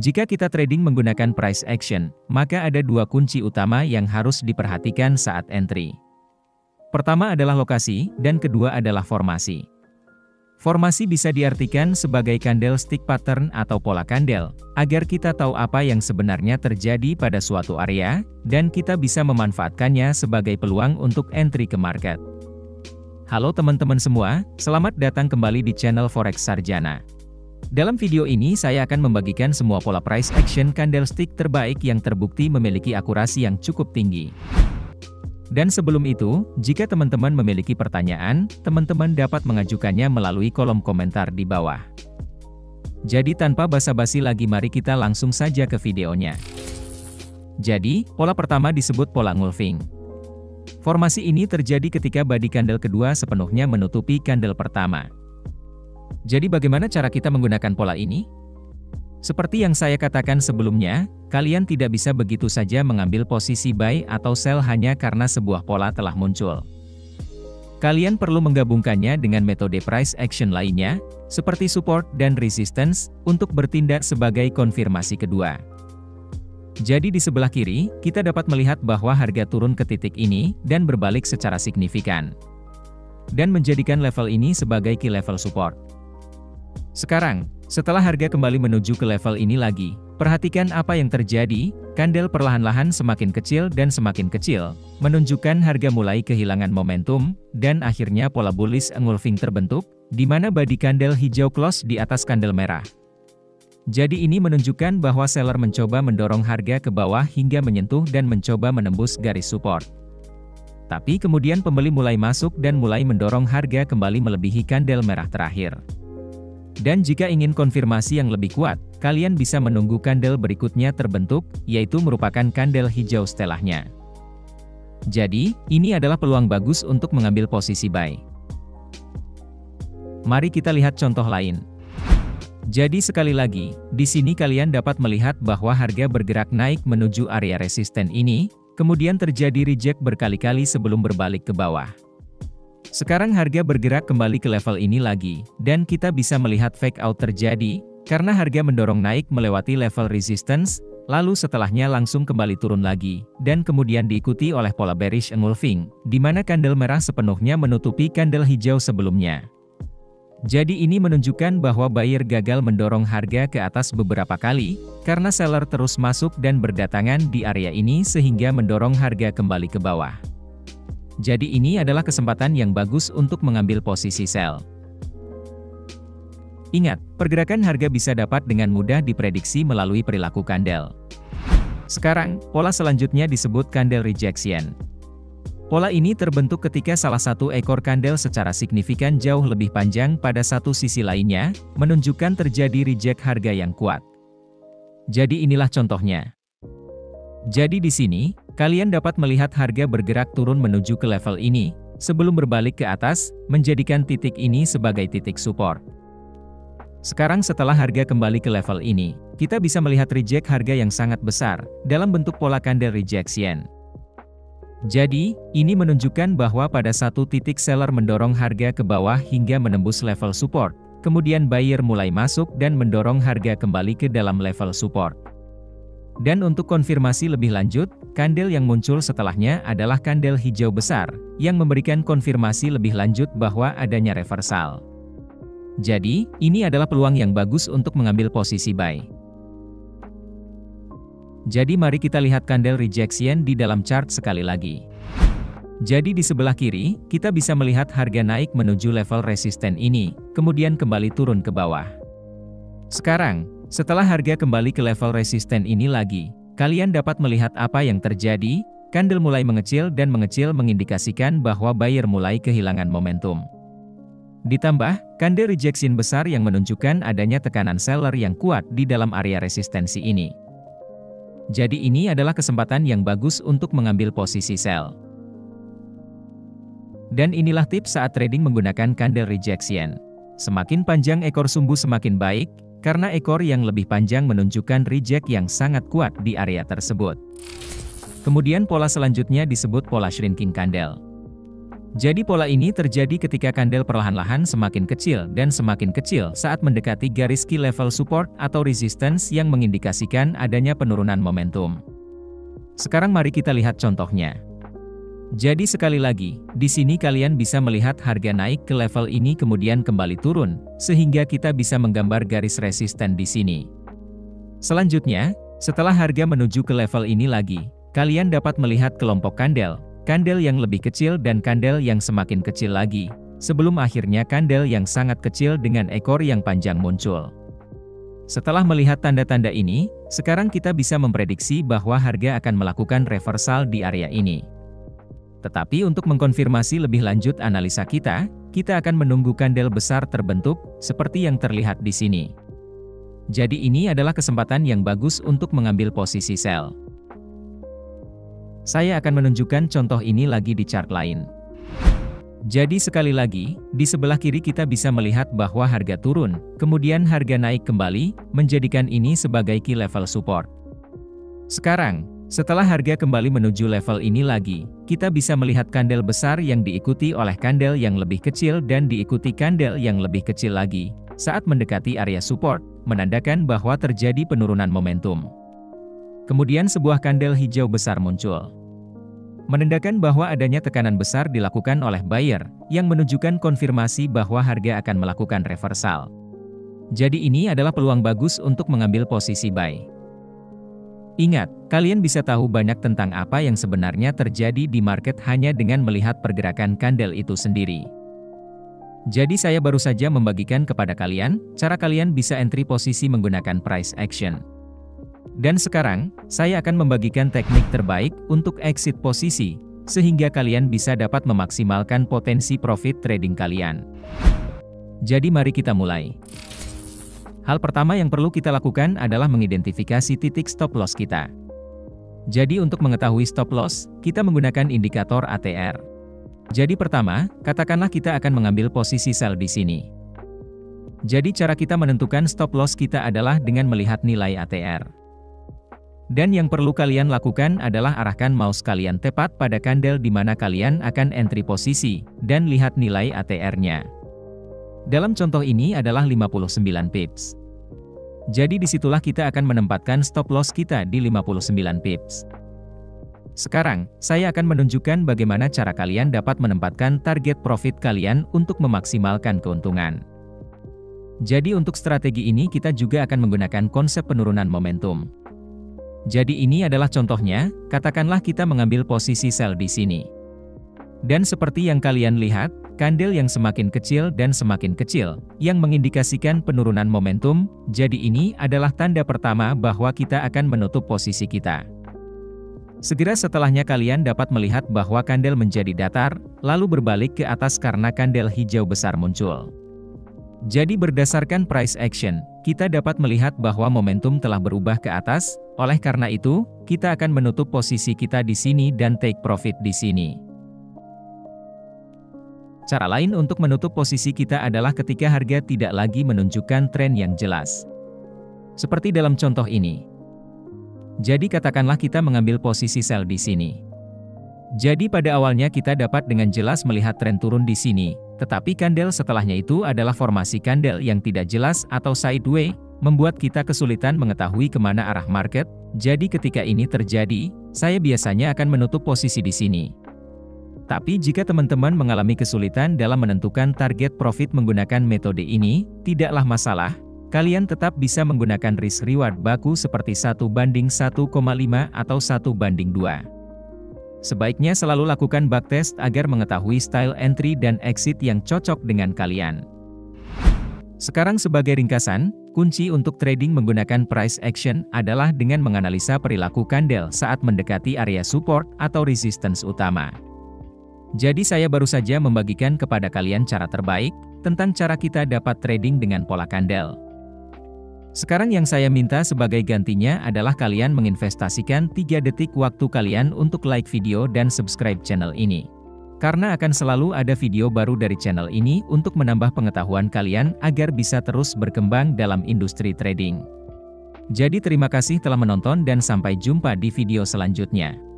Jika kita trading menggunakan price action, maka ada dua kunci utama yang harus diperhatikan saat entry. Pertama adalah lokasi, dan kedua adalah formasi. Formasi bisa diartikan sebagai candlestick pattern atau pola kandel, agar kita tahu apa yang sebenarnya terjadi pada suatu area, dan kita bisa memanfaatkannya sebagai peluang untuk entry ke market. Halo teman-teman semua, selamat datang kembali di channel Forex Sarjana. Dalam video ini saya akan membagikan semua pola price action candlestick terbaik yang terbukti memiliki akurasi yang cukup tinggi. Dan sebelum itu, jika teman-teman memiliki pertanyaan, teman-teman dapat mengajukannya melalui kolom komentar di bawah. Jadi tanpa basa-basi lagi, mari kita langsung saja ke videonya. Jadi, pola pertama disebut pola engulfing. Formasi ini terjadi ketika body candle kedua sepenuhnya menutupi candle pertama. Jadi bagaimana cara kita menggunakan pola ini? Seperti yang saya katakan sebelumnya, kalian tidak bisa begitu saja mengambil posisi buy atau sell hanya karena sebuah pola telah muncul. Kalian perlu menggabungkannya dengan metode price action lainnya, seperti support dan resistance, untuk bertindak sebagai konfirmasi kedua. Jadi di sebelah kiri, kita dapat melihat bahwa harga turun ke titik ini, dan berbalik secara signifikan. Dan menjadikan level ini sebagai key level support. Sekarang, setelah harga kembali menuju ke level ini lagi, perhatikan apa yang terjadi, candle perlahan-lahan semakin kecil dan semakin kecil, menunjukkan harga mulai kehilangan momentum, dan akhirnya pola bullish engulfing terbentuk, di mana body candle hijau close di atas candle merah. Jadi ini menunjukkan bahwa seller mencoba mendorong harga ke bawah hingga menyentuh dan mencoba menembus garis support. Tapi kemudian pembeli mulai masuk dan mulai mendorong harga kembali melebihi candle merah terakhir. Dan jika ingin konfirmasi yang lebih kuat, kalian bisa menunggu candle berikutnya terbentuk, yaitu merupakan candle hijau setelahnya. Jadi, ini adalah peluang bagus untuk mengambil posisi buy. Mari kita lihat contoh lain. Jadi sekali lagi, di sini kalian dapat melihat bahwa harga bergerak naik menuju area resisten ini, kemudian terjadi reject berkali-kali sebelum berbalik ke bawah. Sekarang harga bergerak kembali ke level ini lagi, dan kita bisa melihat fake out terjadi, karena harga mendorong naik melewati level resistance, lalu setelahnya langsung kembali turun lagi, dan kemudian diikuti oleh pola bearish engulfing, di mana candle merah sepenuhnya menutupi candle hijau sebelumnya. Jadi ini menunjukkan bahwa buyer gagal mendorong harga ke atas beberapa kali, karena seller terus masuk dan berdatangan di area ini sehingga mendorong harga kembali ke bawah. Jadi ini adalah kesempatan yang bagus untuk mengambil posisi sell. Ingat, pergerakan harga bisa dapat dengan mudah diprediksi melalui perilaku candle. Sekarang, pola selanjutnya disebut candle rejection. Pola ini terbentuk ketika salah satu ekor candle secara signifikan jauh lebih panjang pada satu sisi lainnya, menunjukkan terjadi reject harga yang kuat. Jadi inilah contohnya. Jadi di sini, kalian dapat melihat harga bergerak turun menuju ke level ini, sebelum berbalik ke atas, menjadikan titik ini sebagai titik support. Sekarang setelah harga kembali ke level ini, kita bisa melihat reject harga yang sangat besar, dalam bentuk pola candle rejection. Jadi, ini menunjukkan bahwa pada satu titik seller mendorong harga ke bawah hingga menembus level support, kemudian buyer mulai masuk dan mendorong harga kembali ke dalam level support. Dan untuk konfirmasi lebih lanjut, candle yang muncul setelahnya adalah candle hijau besar, yang memberikan konfirmasi lebih lanjut bahwa adanya reversal. Jadi, ini adalah peluang yang bagus untuk mengambil posisi buy. Jadi mari kita lihat candle rejection di dalam chart sekali lagi. Jadi di sebelah kiri, kita bisa melihat harga naik menuju level resisten ini, kemudian kembali turun ke bawah. Sekarang, setelah harga kembali ke level resisten ini lagi, kalian dapat melihat apa yang terjadi, candle mulai mengecil dan mengecil mengindikasikan bahwa buyer mulai kehilangan momentum. Ditambah, candle rejection besar yang menunjukkan adanya tekanan seller yang kuat di dalam area resistensi ini. Jadi ini adalah kesempatan yang bagus untuk mengambil posisi sell. Dan inilah tips saat trading menggunakan candle rejection. Semakin panjang ekor sumbu semakin baik, karena ekor yang lebih panjang menunjukkan reject yang sangat kuat di area tersebut. Kemudian pola selanjutnya disebut pola shrinking candle. Jadi pola ini terjadi ketika kandel perlahan-lahan semakin kecil dan semakin kecil saat mendekati garis key level support atau resistance yang mengindikasikan adanya penurunan momentum. Sekarang mari kita lihat contohnya. Jadi sekali lagi, di sini kalian bisa melihat harga naik ke level ini kemudian kembali turun, sehingga kita bisa menggambar garis resisten di sini. Selanjutnya, setelah harga menuju ke level ini lagi, kalian dapat melihat kelompok kandel yang lebih kecil dan kandel yang semakin kecil lagi, sebelum akhirnya kandel yang sangat kecil dengan ekor yang panjang muncul. Setelah melihat tanda-tanda ini, sekarang kita bisa memprediksi bahwa harga akan melakukan reversal di area ini. Tetapi untuk mengkonfirmasi lebih lanjut analisa kita akan menunggu kandel besar terbentuk, seperti yang terlihat di sini. Jadi ini adalah kesempatan yang bagus untuk mengambil posisi sell. Saya akan menunjukkan contoh ini lagi di chart lain. Jadi sekali lagi, di sebelah kiri kita bisa melihat bahwa harga turun, kemudian harga naik kembali, menjadikan ini sebagai key level support. Sekarang, setelah harga kembali menuju level ini lagi, kita bisa melihat kandel besar yang diikuti oleh kandel yang lebih kecil dan diikuti kandel yang lebih kecil lagi, saat mendekati area support, menandakan bahwa terjadi penurunan momentum. Kemudian sebuah kandel hijau besar muncul, menandakan bahwa adanya tekanan besar dilakukan oleh buyer, yang menunjukkan konfirmasi bahwa harga akan melakukan reversal. Jadi ini adalah peluang bagus untuk mengambil posisi buy. Ingat, kalian bisa tahu banyak tentang apa yang sebenarnya terjadi di market hanya dengan melihat pergerakan kandel itu sendiri. Jadi saya baru saja membagikan kepada kalian, cara kalian bisa entry posisi menggunakan price action. Dan sekarang, saya akan membagikan teknik terbaik untuk exit posisi, sehingga kalian bisa dapat memaksimalkan potensi profit trading kalian. Jadi mari kita mulai. Hal pertama yang perlu kita lakukan adalah mengidentifikasi titik stop loss kita. Jadi untuk mengetahui stop loss, kita menggunakan indikator ATR. Jadi pertama, katakanlah kita akan mengambil posisi sell di sini. Jadi cara kita menentukan stop loss kita adalah dengan melihat nilai ATR. Dan yang perlu kalian lakukan adalah arahkan mouse kalian tepat pada kandel di mana kalian akan entry posisi, dan lihat nilai ATR-nya. Dalam contoh ini adalah 59 pips. Jadi disitulah kita akan menempatkan stop loss kita di 59 pips. Sekarang, saya akan menunjukkan bagaimana cara kalian dapat menempatkan target profit kalian untuk memaksimalkan keuntungan. Jadi untuk strategi ini kita juga akan menggunakan konsep penurunan momentum. Jadi ini adalah contohnya, katakanlah kita mengambil posisi sell di sini. Dan seperti yang kalian lihat, kandel yang semakin kecil dan semakin kecil, yang mengindikasikan penurunan momentum, jadi ini adalah tanda pertama bahwa kita akan menutup posisi kita. Segera setelahnya kalian dapat melihat bahwa kandel menjadi datar, lalu berbalik ke atas karena kandel hijau besar muncul. Jadi berdasarkan price action, kita dapat melihat bahwa momentum telah berubah ke atas, oleh karena itu, kita akan menutup posisi kita di sini dan take profit di sini. Cara lain untuk menutup posisi kita adalah ketika harga tidak lagi menunjukkan tren yang jelas. Seperti dalam contoh ini. Jadi katakanlah kita mengambil posisi sell di sini. Jadi pada awalnya kita dapat dengan jelas melihat tren turun di sini, tetapi kandel setelahnya itu adalah formasi kandel yang tidak jelas atau sideways, membuat kita kesulitan mengetahui kemana arah market. Jadi ketika ini terjadi, saya biasanya akan menutup posisi di sini. Tapi jika teman-teman mengalami kesulitan dalam menentukan target profit menggunakan metode ini, tidaklah masalah. Kalian tetap bisa menggunakan risk reward baku seperti 1:1,5 atau 1:2. Sebaiknya selalu lakukan backtest agar mengetahui style entry dan exit yang cocok dengan kalian. Sekarang sebagai ringkasan, kunci untuk trading menggunakan price action adalah dengan menganalisa perilaku kandel saat mendekati area support atau resistance utama. Jadi saya baru saja membagikan kepada kalian cara terbaik tentang cara kita dapat trading dengan pola kandel. Sekarang yang saya minta sebagai gantinya adalah kalian menginvestasikan 3 detik waktu kalian untuk like video dan subscribe channel ini. Karena akan selalu ada video baru dari channel ini untuk menambah pengetahuan kalian agar bisa terus berkembang dalam industri trading. Jadi terima kasih telah menonton dan sampai jumpa di video selanjutnya.